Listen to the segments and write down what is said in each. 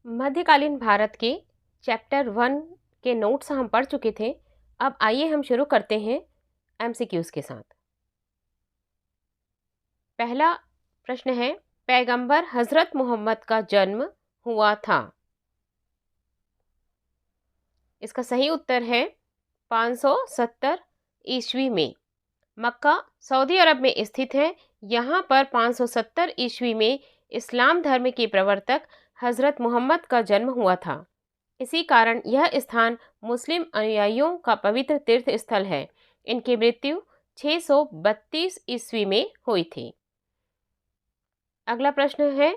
मध्यकालीन भारत के चैप्टर 1 के नोट्स हम पढ़ चुके थे। अब आइए हम शुरू करते हैं एमसीक्यूज़ के साथ। पहला प्रश्न है, पैगंबर हज़रत मोहम्मद का जन्म हुआ था। इसका सही उत्तर है 570 ईस्वी में। मक्का सऊदी अरब में स्थित है। यहाँ पर 570 ईस्वी में इस्लाम धर्म के प्रवर्तक हज़रत मोहम्मद का जन्म हुआ था। इसी कारण यह स्थान मुस्लिम अनुयायियों का पवित्र तीर्थ स्थल है। इनकी मृत्यु 632 ईस्वी में हुई थी। अगला प्रश्न है,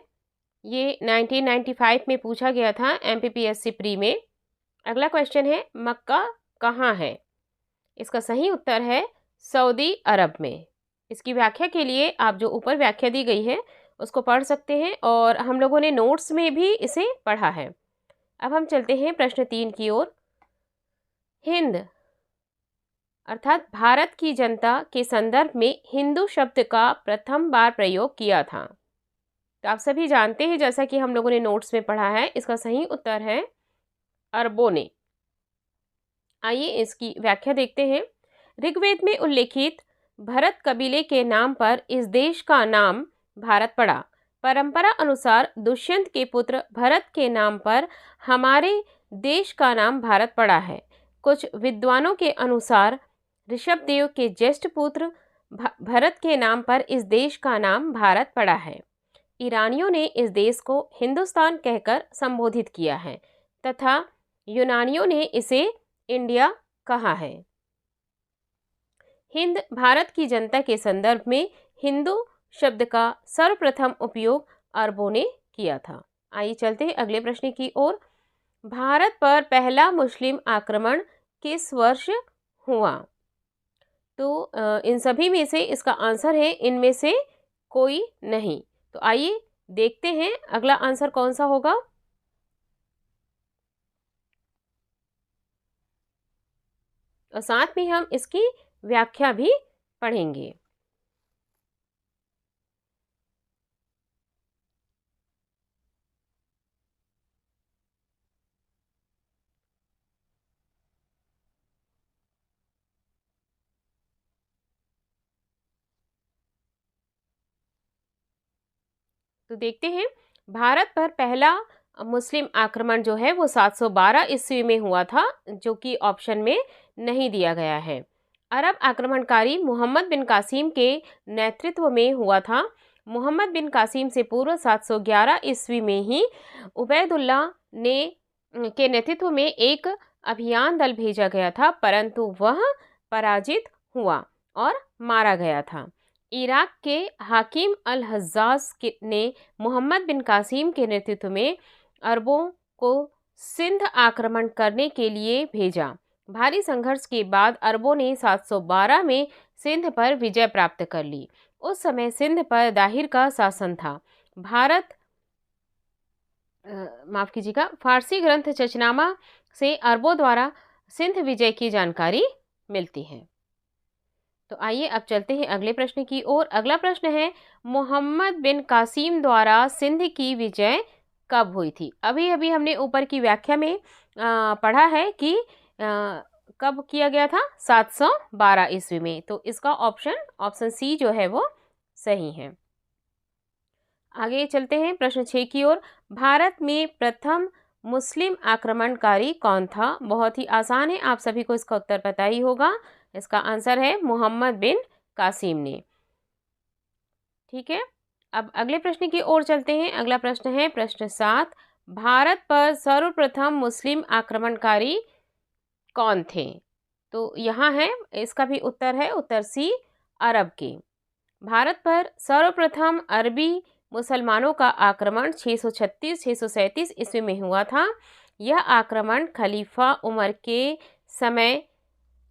ये 1995 में पूछा गया था एमपीपीएससी प्री में। अगला क्वेश्चन है, मक्का कहाँ है? इसका सही उत्तर है सऊदी अरब में। इसकी व्याख्या के लिए आप जो ऊपर व्याख्या दी गई है उसको पढ़ सकते हैं और हम लोगों ने नोट्स में भी इसे पढ़ा है। अब हम चलते हैं प्रश्न 3 की ओर। हिंद अर्थात भारत की जनता के संदर्भ में हिंदू शब्द का प्रथम बार प्रयोग किया था। तो आप सभी जानते हैं, जैसा कि हम लोगों ने नोट्स में पढ़ा है, इसका सही उत्तर है अरबों ने। आइए इसकी व्याख्या देखते हैं। ऋग्वेद में उल्लेखित भरत कबीले के नाम पर इस देश का नाम भारत पड़ा। परंपरा अनुसार दुष्यंत के पुत्र भरत के नाम पर हमारे देश का नाम भारत पड़ा है। कुछ विद्वानों के अनुसार ऋषभदेव के ज्येष्ठ पुत्र भरत के नाम पर इस देश का नाम भारत पड़ा है। ईरानियों ने इस देश को हिंदुस्तान कहकर संबोधित किया है तथा यूनानियों ने इसे इंडिया कहा है। हिंद भारत की जनता के संदर्भ में हिंदू शब्द का सर्वप्रथम उपयोग अरबों ने किया था। आइए चलते हैं अगले प्रश्न की ओर। भारत पर पहला मुस्लिम आक्रमण किस वर्ष हुआ? तो इन सभी में से इसका आंसर है इनमें से कोई नहीं। तो आइए देखते हैं अगला आंसर कौन सा होगा। और साथ में हम इसकी व्याख्या भी पढ़ेंगे। तो देखते हैं, भारत पर पहला मुस्लिम आक्रमण जो है वो 712 ईस्वी में हुआ था, जो कि ऑप्शन में नहीं दिया गया है। अरब आक्रमणकारी मोहम्मद बिन कासिम के नेतृत्व में हुआ था। मोहम्मद बिन कासिम से पूर्व 711 ईस्वी में ही उबैदुल्ला ने के नेतृत्व में एक अभियान दल भेजा गया था, परंतु वह पराजित हुआ और मारा गया था। इराक के हाकिम अल हज्जाज ने मोहम्मद बिन कासिम के नेतृत्व में अरबों को सिंध आक्रमण करने के लिए भेजा। भारी संघर्ष के बाद अरबों ने 712 में सिंध पर विजय प्राप्त कर ली। उस समय सिंध पर दाहिर का शासन था। माफ कीजिएगा, फारसी ग्रंथ चचनामा से अरबों द्वारा सिंध विजय की जानकारी मिलती है। तो आइए अब चलते हैं अगले प्रश्न की ओर। अगला प्रश्न है, मोहम्मद बिन कासिम द्वारा सिंध की विजय कब हुई थी? अभी अभी हमने ऊपर की व्याख्या में पढ़ा है कि कब किया गया था, 712 ईस्वी में। तो इसका ऑप्शन सी जो है वो सही है। आगे चलते हैं प्रश्न 6 की ओर। भारत में प्रथम मुस्लिम आक्रमणकारी कौन था? बहुत ही आसान है, आप सभी को इसका उत्तर पता ही होगा। इसका आंसर है मोहम्मद बिन कासिम ने। ठीक है, अब अगले प्रश्न की ओर चलते हैं। अगला प्रश्न है प्रश्न 7। भारत पर सर्वप्रथम मुस्लिम आक्रमणकारी कौन थे? तो यहाँ है, इसका भी उत्तर है उत्तर सी, अरब के। भारत पर सर्वप्रथम अरबी मुसलमानों का आक्रमण 636-637 ईस्वी में हुआ था। यह आक्रमण खलीफा उमर के समय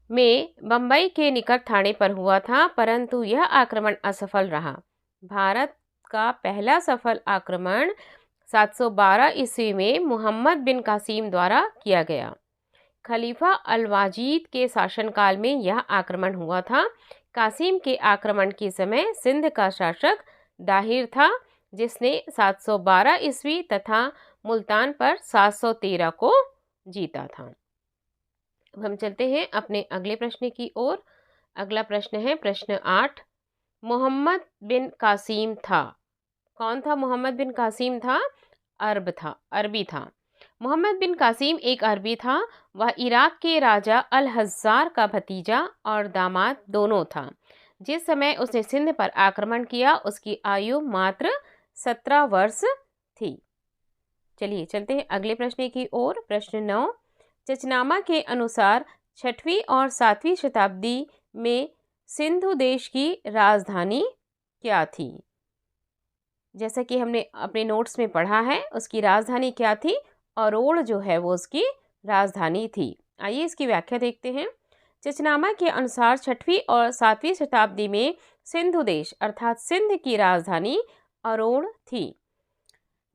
में बम्बई के निकट थाने पर हुआ था, परंतु यह आक्रमण असफल रहा। भारत का पहला सफल आक्रमण 712 ईस्वी में मोहम्मद बिन कासिम द्वारा किया गया। खलीफा अल-वाजीद के शासनकाल में यह आक्रमण हुआ था। कासिम के आक्रमण के समय सिंध का शासक दाहिर था, जिसने 712 ईस्वी तथा मुल्तान पर 713 को जीता था। अब हम चलते हैं अपने अगले प्रश्न की ओर। अगला प्रश्न है प्रश्न 8। मोहम्मद बिन कासिम था। कौन था मोहम्मद बिन कासिम था? अरबी था। मोहम्मद बिन कासिम एक अरबी था। वह इराक के राजा अल हज़्ज़ार का भतीजा और दामाद दोनों था। जिस समय उसने सिंध पर आक्रमण किया उसकी आयु मात्र 17 वर्ष थी। चलिए चलते हैं अगले प्रश्न की ओर। प्रश्न 9। चचनामा के अनुसार 6वीं और 7वीं शताब्दी में सिंधु देश की राजधानी क्या थी? जैसा कि हमने अपने नोट्स में पढ़ा है, उसकी राजधानी क्या थी? अरोड़ जो है वो उसकी राजधानी थी। आइए इसकी व्याख्या देखते हैं। चचनामा के अनुसार 6वीं और 7वीं शताब्दी में सिंधु देश अर्थात सिंध की राजधानी अरोड़ थी।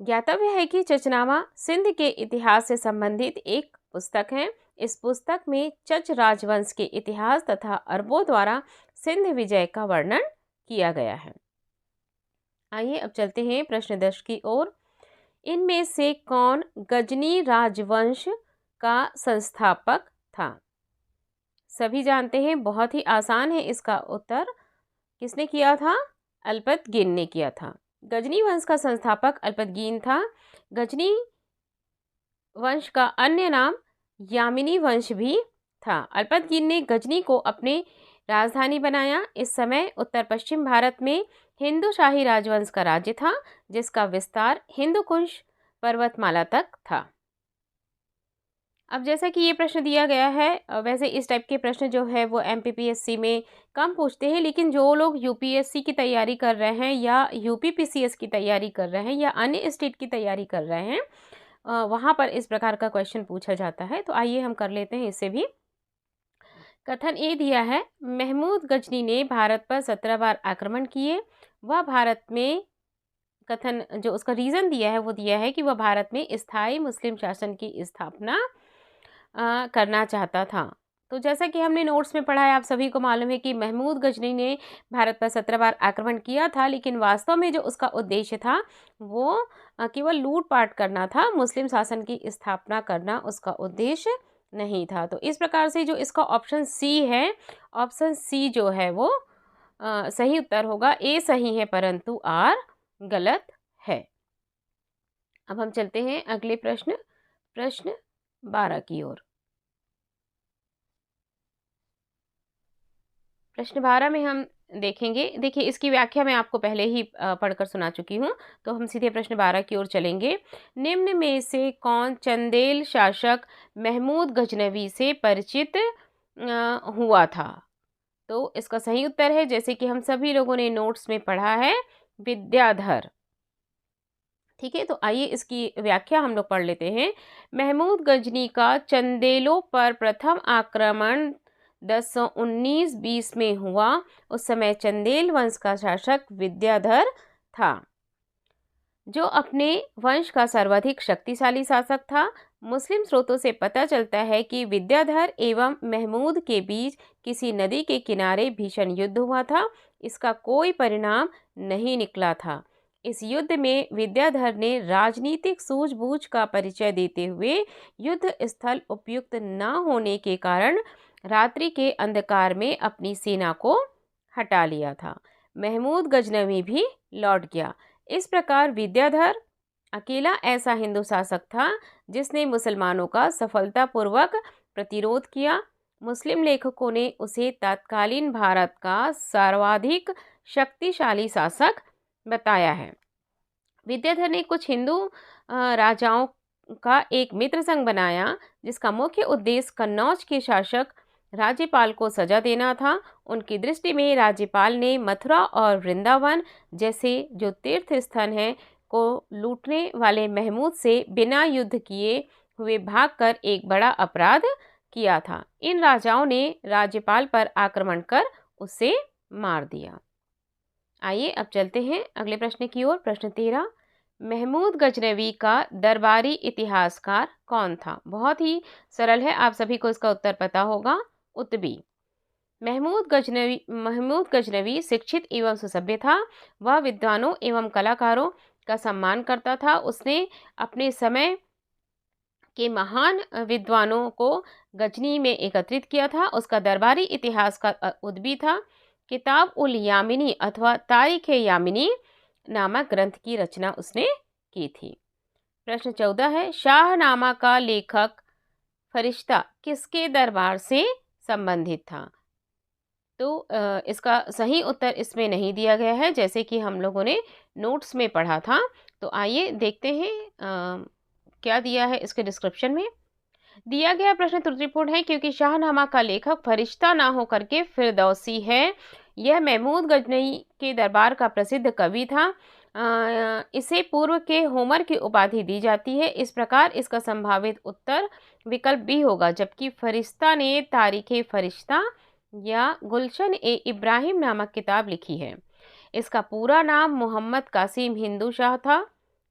ज्ञातव्य है कि चचनामा सिंध के इतिहास से संबंधित एक पुस्तक है। इस पुस्तक में चच राजवंश के इतिहास तथा अरबों द्वारा सिंध विजय का वर्णन किया गया है। आइए अब चलते हैं प्रश्न 10 की ओर। इनमें से कौन गजनी राजवंश का संस्थापक था? सभी जानते हैं, बहुत ही आसान है इसका उत्तर। किसने किया था? अल्पतगीन ने किया था। गजनी वंश का संस्थापक अल्पतगीन था। गजनी वंश का अन्य नाम यामिनी वंश भी था। अल्पतगीन ने गजनी को अपने राजधानी बनाया। इस समय उत्तर पश्चिम भारत में हिंदू शाही राजवंश का राज्य था, जिसका विस्तार हिंदू कुश पर्वतमाला तक था। अब जैसा कि ये प्रश्न दिया गया है, वैसे इस टाइप के प्रश्न जो है वो MPPSC में कम पूछते हैं, लेकिन जो लोग UPSC की तैयारी कर रहे हैं या UPPCS की तैयारी कर रहे हैं या अन्य स्टेट की तैयारी कर रहे हैं, वहाँ पर इस प्रकार का क्वेश्चन पूछा जाता है। तो आइए हम कर लेते हैं इसे भी। कथन ए दिया है, महमूद गजनी ने भारत पर 17 बार आक्रमण किए। वह भारत में, कथन जो उसका रीज़न दिया है वो दिया है कि वह भारत में स्थायी मुस्लिम शासन की स्थापना करना चाहता था। तो जैसा कि हमने नोट्स में पढ़ा है, आप सभी को मालूम है कि महमूद गजनी ने भारत पर 17 बार आक्रमण किया था, लेकिन वास्तव में जो उसका उद्देश्य था वो केवल लूटपाट करना था। मुस्लिम शासन की स्थापना करना उसका उद्देश्य नहीं था। तो इस प्रकार से जो इसका ऑप्शन सी है, ऑप्शन सी जो है वो सही उत्तर होगा। ए सही है परंतु आर गलत है। अब हम चलते हैं अगले प्रश्न 12 की ओर। प्रश्न 12 में हम देखेंगे, देखिए इसकी व्याख्या मैं आपको पहले ही पढ़कर सुना चुकी हूँ, तो हम सीधे प्रश्न 12 की ओर चलेंगे। निम्न में से कौन चंदेल शासक महमूद गजनवी से परिचित हुआ था? तो इसका सही उत्तर है, जैसे कि हम सभी लोगों ने नोट्स में पढ़ा है, विद्याधर। ठीक है, तो आइए इसकी व्याख्या हम लोग पढ़ लेते हैं। महमूद गजनी का चंदेलों पर प्रथम आक्रमण 1019-20 में हुआ। उस समय चंदेल वंश का शासक विद्याधर था, जो अपने वंश का सर्वाधिक शक्तिशाली शासक था। मुस्लिम स्रोतों से पता चलता है कि विद्याधर एवं महमूद के बीच किसी नदी के किनारे भीषण युद्ध हुआ था। इसका कोई परिणाम नहीं निकला था। इस युद्ध में विद्याधर ने राजनीतिक सूझबूझ का परिचय देते हुए युद्ध स्थल उपयुक्त न होने के कारण रात्रि के अंधकार में अपनी सेना को हटा लिया था। महमूद गजनवी भी लौट गया। इस प्रकार विद्याधर अकेला ऐसा हिंदू शासक था जिसने मुसलमानों का सफलतापूर्वक प्रतिरोध किया। मुस्लिम लेखकों ने उसे तत्कालीन भारत का सर्वाधिक शक्तिशाली शासक बताया है। विद्याधर ने कुछ हिंदू राजाओं का एक मित्र संघ बनाया, जिसका मुख्य उद्देश्य कन्नौज के शासक राज्यपाल को सजा देना था। उनकी दृष्टि में राज्यपाल ने मथुरा और वृंदावन जैसे जो तीर्थ स्थल हैं को लूटने वाले महमूद से बिना युद्ध किए हुए भागकर एक बड़ा अपराध किया था। इन राजाओं ने राज्यपाल पर आक्रमण कर उसे मार दिया। आइए अब चलते हैं अगले प्रश्न की ओर। प्रश्न 13, महमूद गजनवी का दरबारी इतिहासकार कौन था? बहुत ही सरल है, आप सभी को इसका उत्तर पता होगा, उत्बी। महमूद गजनवी शिक्षित एवं सुसभ्य था। वह विद्वानों एवं कलाकारों का सम्मान करता था। उसने अपने समय के महान विद्वानों को गजनी में एकत्रित किया था। उसका दरबारी इतिहास का उद्यमी था। किताब उल यामिनी अथवा तारीख यामिनी नामक ग्रंथ की रचना उसने की थी। प्रश्न 14 है, शाहनामा का लेखक फरिश्ता किसके दरबार से संबंधित था? तो इसका सही उत्तर इसमें नहीं दिया गया है, जैसे कि हम लोगों ने नोट्स में पढ़ा था। तो आइए देखते हैं क्या दिया है इसके डिस्क्रिप्शन में। दिया गया प्रश्न त्रुटिपूर्ण है क्योंकि शाहनामा का लेखक फरिश्ता ना हो करके फिरदौसी है। यह महमूद गजनवी के दरबार का प्रसिद्ध कवि था। इसे पूर्व के होमर की उपाधि दी जाती है। इस प्रकार इसका संभावित उत्तर विकल्प बी होगा, जबकि फरिश्ता ने तारीखे फरिश्ता या गुलशन ए इब्राहिम नामक किताब लिखी है। इसका पूरा नाम मोहम्मद कासिम हिंदू शाह था।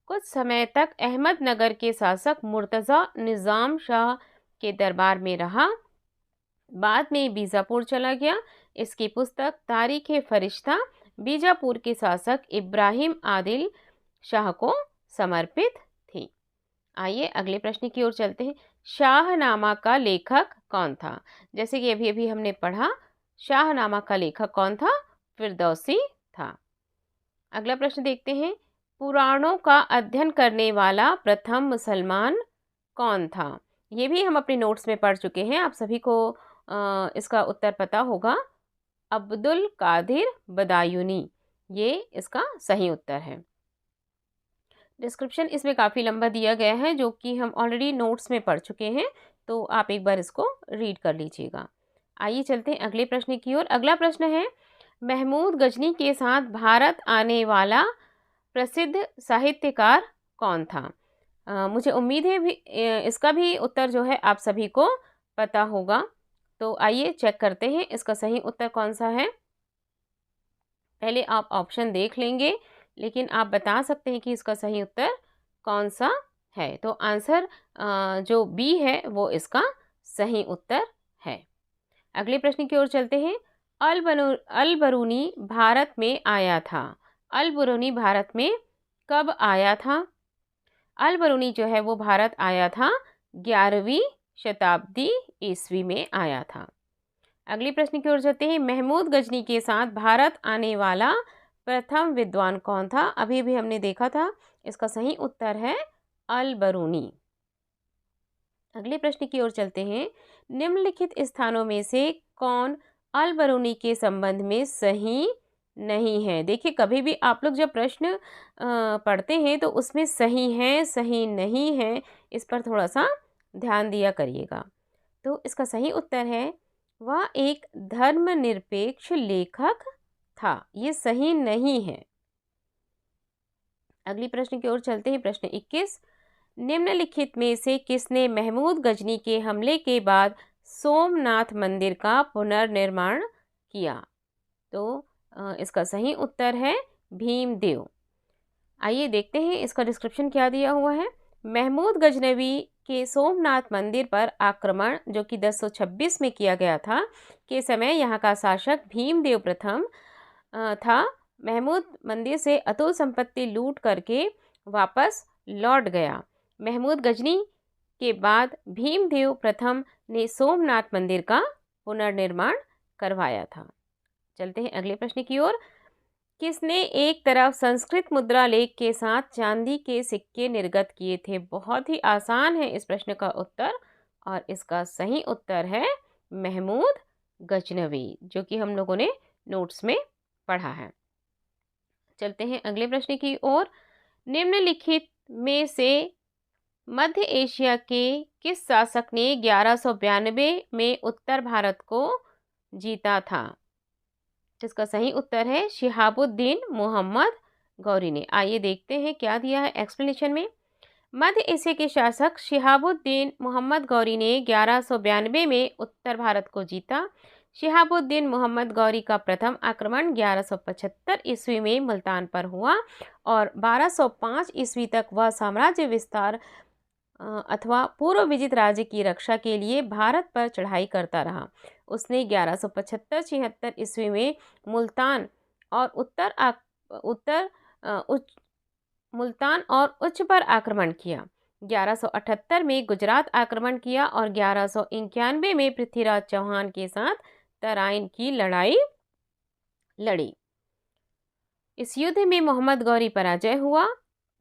कुछ समय तक अहमदनगर के शासक मुर्तज़ा निज़ाम शाह के दरबार में रहा। बाद में बीजापुर चला गया। इसकी पुस्तक तारीख फरिश्ता बीजापुर के शासक इब्राहिम आदिल शाह को समर्पित थी। आइए अगले प्रश्न की ओर चलते हैं। शाहनामा का लेखक कौन था? जैसे कि अभी अभी हमने पढ़ा, शाहनामा का लेखक कौन था? फिरदौसी था। अगला प्रश्न देखते हैं। पुराणों का अध्ययन करने वाला प्रथम मुसलमान कौन था? ये भी हम अपने नोट्स में पढ़ चुके हैं। आप सभी को इसका उत्तर पता होगा। अब्दुल कादिर बदायूनी, ये इसका सही उत्तर है। डिस्क्रिप्शन इसमें काफ़ी लंबा दिया गया है, जो कि हम ऑलरेडी नोट्स में पढ़ चुके हैं, तो आप एक बार इसको रीड कर लीजिएगा। आइए चलते हैं अगले प्रश्न की ओर। अगला प्रश्न है, महमूद गजनी के साथ भारत आने वाला प्रसिद्ध साहित्यकार कौन था? मुझे उम्मीद है भी इसका भी उत्तर जो है आप सभी को पता होगा। तो आइए चेक करते हैं इसका सही उत्तर कौन सा है। पहले आप ऑप्शन देख लेंगे, लेकिन आप बता सकते हैं कि इसका सही उत्तर कौन सा है। तो आंसर जो बी है वो इसका सही उत्तर है। अगले प्रश्न की ओर चलते हैं। अल बरूनी भारत में आया था। अल बरूनी भारत में कब आया था? अल बरूनी जो है वो भारत आया था 11वीं शताब्दी ईस्वी में आया था। अगले प्रश्न की ओर चलते हैं। महमूद गजनी के साथ भारत आने वाला प्रथम विद्वान कौन था? अभी भी हमने देखा था, इसका सही उत्तर है अल बरूनी। अगले प्रश्न की ओर चलते हैं। निम्नलिखित स्थानों में से कौन अल बरूनी के संबंध में सही नहीं है? देखिए, कभी भी आप लोग जब प्रश्न पढ़ते हैं तो उसमें सही है सही नहीं है, इस पर थोड़ा सा ध्यान दिया करिएगा। तो इसका सही उत्तर है, वह एक धर्मनिरपेक्ष लेखक था। ये सही नहीं है। अगली प्रश्न की ओर चलते हैं। प्रश्न 21। निम्नलिखित में से किसने महमूद गजनी के हमले के बाद सोमनाथ मंदिर का पुनर्निर्माण किया? तो इसका सही उत्तर है भीमदेव। आइए देखते हैं इसका डिस्क्रिप्शन क्या दिया हुआ है। महमूद गजनवी के सोमनाथ मंदिर पर आक्रमण, जो कि 1026 में किया गया था, के समय यहाँ का शासक भीमदेव प्रथम था। महमूद मंदिर से अतुल संपत्ति लूट करके वापस लौट गया। महमूद गजनी के बाद भीमदेव प्रथम ने सोमनाथ मंदिर का पुनर्निर्माण करवाया था। चलते हैं अगले प्रश्न की ओर। किसने एक तरफ संस्कृत मुद्रा लेख के साथ चांदी के सिक्के निर्गत किए थे? बहुत ही आसान है इस प्रश्न का उत्तर, और इसका सही उत्तर है महमूद गजनवी, जो कि हम लोगों ने नोट्स में पढ़ा है। चलते हैं अगले प्रश्न की ओर। निम्नलिखित में से मध्य एशिया के किस शासक ने 1192 में उत्तर भारत को जीता था? जिसका सही उत्तर है शिहाबुद्दीन मोहम्मद गौरी ने। आइए देखते हैं क्या दिया है एक्सप्लेनेशन में। मध्य एशिया के शासक शिहाबुद्दीन मोहम्मद गौरी ने 1192 में उत्तर भारत को जीता। शिहाबुद्दीन मोहम्मद गौरी का प्रथम आक्रमण 1175 ईस्वी में मुल्तान पर हुआ और 1205 ईस्वी तक वह साम्राज्य विस्तार अथवा पूर्व विजित राज्य की रक्षा के लिए भारत पर चढ़ाई करता रहा। उसने 1175-76 ईस्वी में मुल्तान और मुल्तान और उच्च पर आक्रमण किया। 1178 में गुजरात आक्रमण किया और 1191 में पृथ्वीराज चौहान के साथ तराइन की लड़ाई लड़ी। इस युद्ध में मोहम्मद गौरी पराजय हुआ।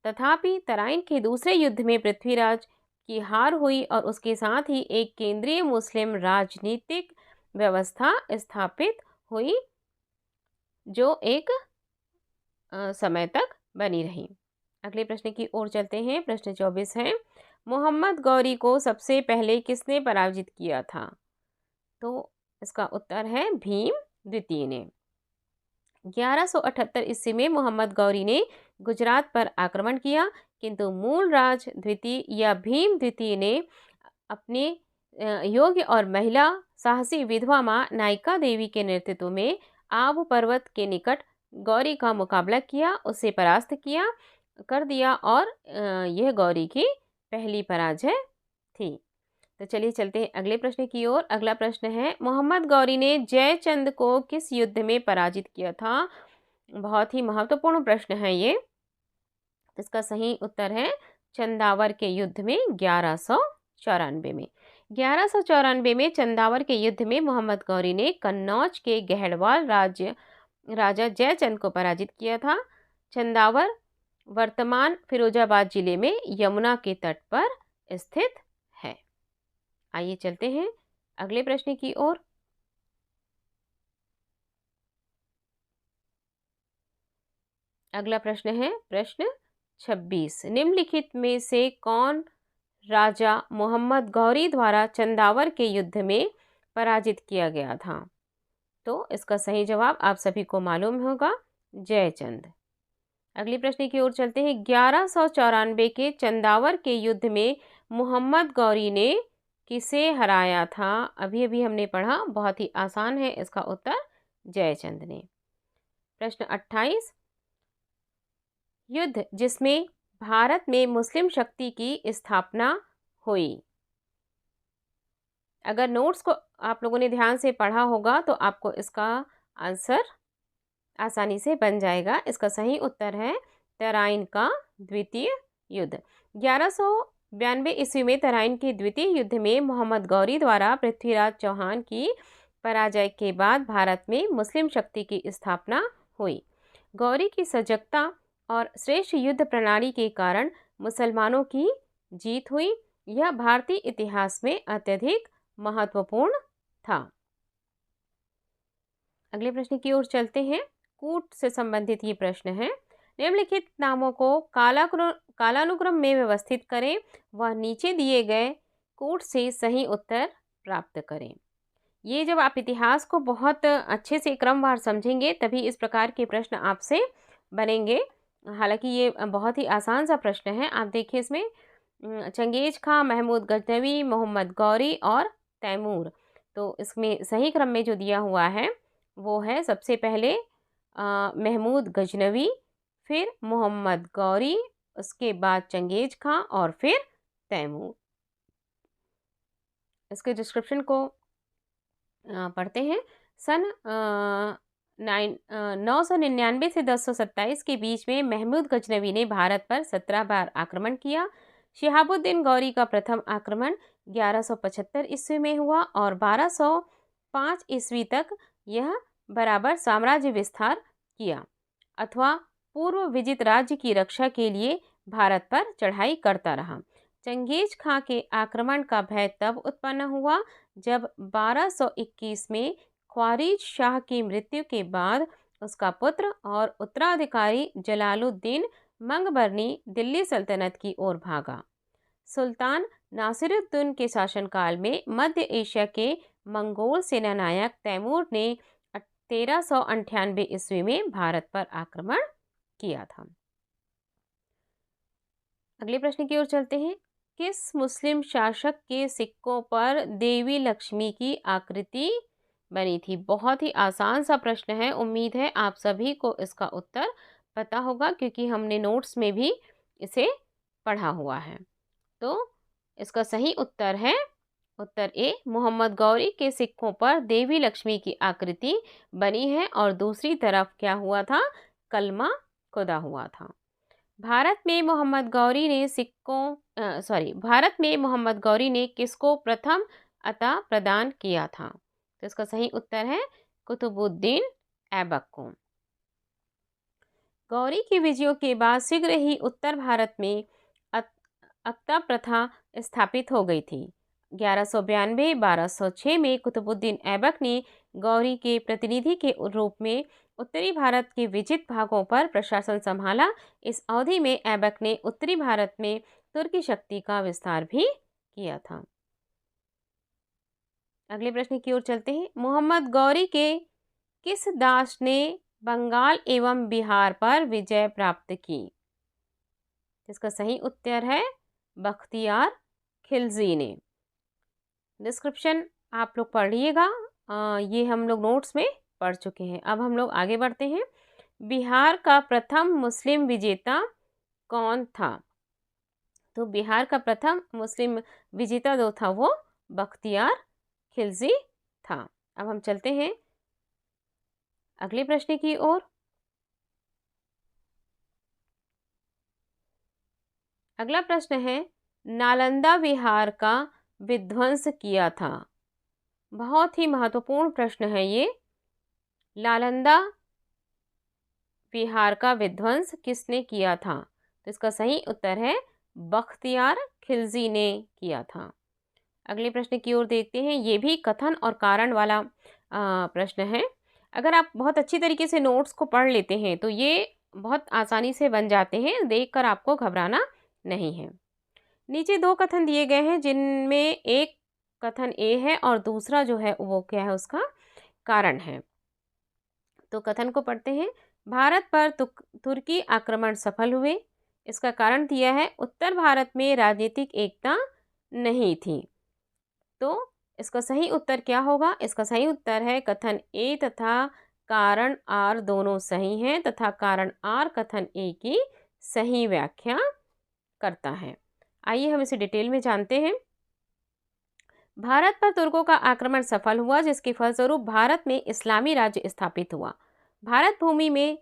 तथापि तराइन के दूसरे युद्ध में पृथ्वीराज की हार हुई और उसके साथ ही एक केंद्रीय मुस्लिम राजनीतिक व्यवस्था स्थापित हुई जो एक समय तक बनी रही। अगले प्रश्न की ओर चलते हैं। प्रश्न 24 है, मोहम्मद गौरी को सबसे पहले किसने पराजित किया था? तो इसका उत्तर है भीम द्वितीय ने। 1178 ईस्वी में मोहम्मद गौरी ने गुजरात पर आक्रमण किया, किंतु मूलराज द्वितीय या भीम द्वितीय ने अपने योग्य और महिला साहसी विधवा माँ नायिका देवी के नेतृत्व में आब पर्वत के निकट गौरी का मुकाबला किया, उसे परास्त कर दिया और यह गौरी की पहली पराजय थी। तो चलिए चलते हैं अगले प्रश्न की ओर। अगला प्रश्न है, मोहम्मद गौरी ने जयचंद को किस युद्ध में पराजित किया था? बहुत ही महत्वपूर्ण प्रश्न है ये। इसका सही उत्तर है चंदावर के युद्ध में 1194 में। 1194 में चंदावर के युद्ध में मोहम्मद गौरी ने कन्नौज के गहड़वाल राजा जयचंद को पराजित किया था। चंदावर वर्तमान फिरोजाबाद जिले में यमुना के तट पर स्थित है। आइए चलते हैं अगले प्रश्न की ओर। अगला प्रश्न है प्रश्न 26, निम्नलिखित में से कौन राजा मोहम्मद गौरी द्वारा चंदावर के युद्ध में पराजित किया गया था? तो इसका सही जवाब आप सभी को मालूम होगा, जयचंद। अगले प्रश्न की ओर चलते हैं। 1194 के चंदावर के युद्ध में मोहम्मद गौरी ने किसे हराया था? अभी अभी हमने पढ़ा, बहुत ही आसान है इसका उत्तर, जयचंद ने। प्रश्न 28, युद्ध जिसमें भारत में मुस्लिम शक्ति की स्थापना हुई। अगर नोट्स को आप लोगों ने ध्यान से पढ़ा होगा तो आपको इसका आंसर आसानी से बन जाएगा। इसका सही उत्तर है तराइन का द्वितीय युद्ध। 1192 ईस्वी में तराइन के द्वितीय युद्ध में मोहम्मद गौरी द्वारा पृथ्वीराज चौहान की पराजय के बाद भारत में मुस्लिम शक्ति की स्थापना हुई। गौरी की सजगता और श्रेष्ठ युद्ध प्रणाली के कारण मुसलमानों की जीत हुई। यह भारतीय इतिहास में अत्यधिक महत्वपूर्ण था। अगले प्रश्न की ओर चलते हैं। कूट से संबंधित ये प्रश्न है, निम्नलिखित नामों को कालानुक्रम में व्यवस्थित करें, वह नीचे दिए गए कूट से सही उत्तर प्राप्त करें। ये जब आप इतिहास को बहुत अच्छे से क्रमवार समझेंगे तभी इस प्रकार के प्रश्न आपसे बनेंगे। हालांकि ये बहुत ही आसान सा प्रश्न है। आप देखिए इसमें चंगेज खां, महमूद गजनवी, मोहम्मद गौरी और तैमूर। तो इसमें सही क्रम में जो दिया हुआ है वो है सबसे पहले महमूद गजनवी, फिर मोहम्मद गौरी, उसके बाद चंगेज खां और फिर तैमूर। इसके डिस्क्रिप्शन को पढ़ते हैं। सन 999 से 1027 के बीच में महमूद गजनवी ने भारत पर 17 बार आक्रमण किया। शिहाबुद्दीन गौरी का प्रथम आक्रमण 1175 ईस्वी में हुआ और 1205 ईस्वी तक यह बराबर साम्राज्य विस्तार किया अथवा पूर्व विजित राज्य की रक्षा के लिए भारत पर चढ़ाई करता रहा। चंगेज खां के आक्रमण का भय तब उत्पन्न हुआ जब 1221 में ख्वारिज शाह की मृत्यु के बाद उसका पुत्र और उत्तराधिकारी जलालुद्दीन मंगबरनी दिल्ली सल्तनत की ओर भागा। सुल्तान नासिरुद्दीन के शासनकाल में मध्य एशिया के मंगोल सेनानायक तैमूर ने 1398 ईस्वी में भारत पर आक्रमण किया था। अगले प्रश्न की ओर चलते हैं। किस मुस्लिम शासक के सिक्कों पर देवी लक्ष्मी की आकृति बनी थी? बहुत ही आसान सा प्रश्न है। उम्मीद है आप सभी को इसका उत्तर पता होगा क्योंकि हमने नोट्स में भी इसे पढ़ा हुआ है। तो इसका सही उत्तर है उत्तर ए, मोहम्मद गौरी के सिक्कों पर देवी लक्ष्मी की आकृति बनी है और दूसरी तरफ क्या हुआ था, कलमा खुदा हुआ था। भारत में मोहम्मद गौरी ने किसको प्रथम अता प्रदान किया था? तो इसका सही उत्तर है कुतुबुद्दीन ऐबक को। गौरी की विजयों के बाद शीघ्र ही उत्तर भारत में अक्ता प्रथा स्थापित हो गई थी। 1192-1206 में कुतुबुद्दीन ऐबक ने गौरी के प्रतिनिधि के रूप में उत्तरी भारत के विजित भागों पर प्रशासन संभाला। इस अवधि में ऐबक ने उत्तरी भारत में तुर्की शक्ति का विस्तार भी किया था। अगले प्रश्न की ओर चलते हैं। मोहम्मद गौरी के किस दास ने बंगाल एवं बिहार पर विजय प्राप्त की? इसका सही उत्तर है बख्तियार खिलजी ने। डिस्क्रिप्शन आप लोग पढ़ लीजिएगा, ये हम लोग नोट्स में पढ़ चुके हैं। अब हम लोग आगे बढ़ते हैं। बिहार का प्रथम मुस्लिम विजेता कौन था? तो बिहार का प्रथम मुस्लिम विजेता जो था वो बख्तियार खिलजी था। अब हम चलते हैं अगले प्रश्न की ओर। अगला प्रश्न है, नालंदा विहार का विध्वंस किया था। बहुत ही महत्वपूर्ण प्रश्न है ये। नालंदा विहार का विध्वंस किसने किया था? तो इसका सही उत्तर है बख्तियार खिलजी ने किया था। अगले प्रश्न की ओर देखते हैं। ये भी कथन और कारण वाला प्रश्न है। अगर आप बहुत अच्छी तरीके से नोट्स को पढ़ लेते हैं तो ये बहुत आसानी से बन जाते हैं, देखकर आपको घबराना नहीं है। नीचे दो कथन दिए गए हैं जिनमें एक कथन ए है और दूसरा जो है वो क्या है, उसका कारण है। तो कथन को पढ़ते हैं। भारत पर तुर्की आक्रमण सफल हुए। इसका कारण दिया है उत्तर भारत में राजनीतिक एकता नहीं थी। तो इसका सही उत्तर क्या होगा? इसका सही उत्तर है कथन ए तथा कारण आर दोनों सही हैं तथा कारण आर कथन ए की सही व्याख्या करता है। आइए हम इसे डिटेल में जानते हैं। भारत पर तुर्कों का आक्रमण सफल हुआ, जिसके फलस्वरूप भारत में इस्लामी राज्य स्थापित हुआ। भारत भूमि में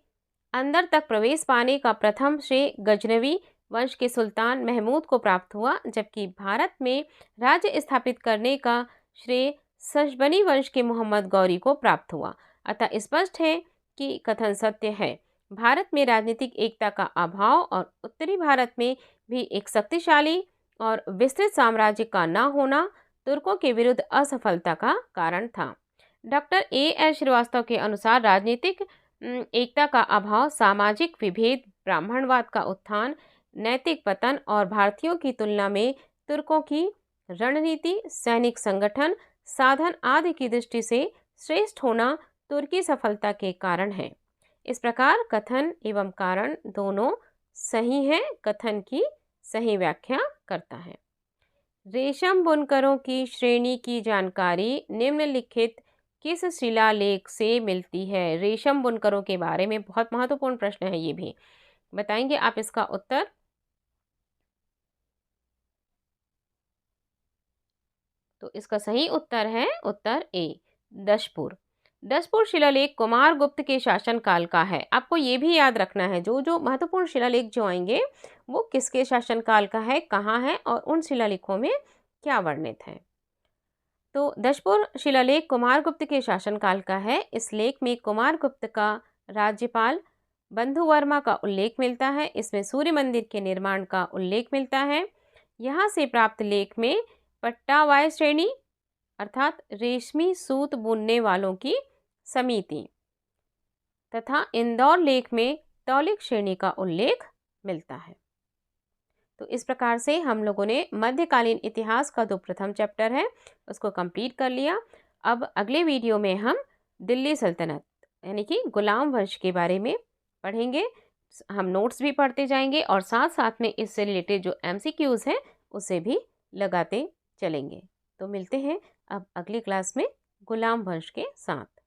अंदर तक प्रवेश पाने का प्रथम श्रेय गजनवी वंश के सुल्तान महमूद को प्राप्त हुआ, जबकि भारत में राज्य स्थापित करने का श्रेय सशबनी वंश के मोहम्मद गौरी को प्राप्त हुआ। अतः स्पष्ट है कि कथन सत्य है। भारत में राजनीतिक एकता का अभाव और उत्तरी भारत में भी एक शक्तिशाली और विस्तृत साम्राज्य का न होना तुर्कों के विरुद्ध असफलता का कारण था। Doctor A.L. श्रीवास्तव के अनुसार राजनीतिक एकता का अभाव, सामाजिक विभेद, ब्राह्मणवाद का उत्थान, नैतिक पतन और भारतीयों की तुलना में तुर्कों की रणनीति, सैनिक संगठन, साधन आदि की दृष्टि से श्रेष्ठ होना तुर्की सफलता के कारण है। इस प्रकार कथन एवं कारण दोनों सही हैं। कथन की सही व्याख्या करता है। रेशम बुनकरों की श्रेणी की जानकारी निम्नलिखित किस शिलालेख से मिलती है? रेशम बुनकरों के बारे में बहुत महत्वपूर्ण प्रश्न है, ये भी बताएंगे आप इसका उत्तर। तो इसका सही उत्तर है उत्तर ए, दशपुर। दशपुर शिलालेख कुमारगुप्त के शासन काल का है। आपको ये भी याद रखना है जो जो महत्वपूर्ण शिलालेख जो आएंगे वो किसके शासन काल का है, कहाँ है और उन शिलालेखों में क्या वर्णित है। तो दशपुर शिलालेख कुमारगुप्त के शासनकाल का है। इस लेख में कुमारगुप्त का राज्यपाल बंधुवर्मा का उल्लेख मिलता है। इसमें सूर्य मंदिर के निर्माण का उल्लेख मिलता है। यहाँ से प्राप्त लेख में पट्टावाय श्रेणी अर्थात रेशमी सूत बुनने वालों की समिति तथा इंदौर लेख में तौलिक श्रेणी का उल्लेख मिलता है। तो इस प्रकार से हम लोगों ने मध्यकालीन इतिहास का जो प्रथम चैप्टर है उसको कंप्लीट कर लिया। अब अगले वीडियो में हम दिल्ली सल्तनत यानी कि गुलाम वंश के बारे में पढ़ेंगे। हम नोट्स भी पढ़ते जाएंगे और साथ साथ में इससे रिलेटेड जो MCQs हैं उसे भी लगाते चलेंगे। तो मिलते हैं अब अगली क्लास में गुलाम वंश के साथ।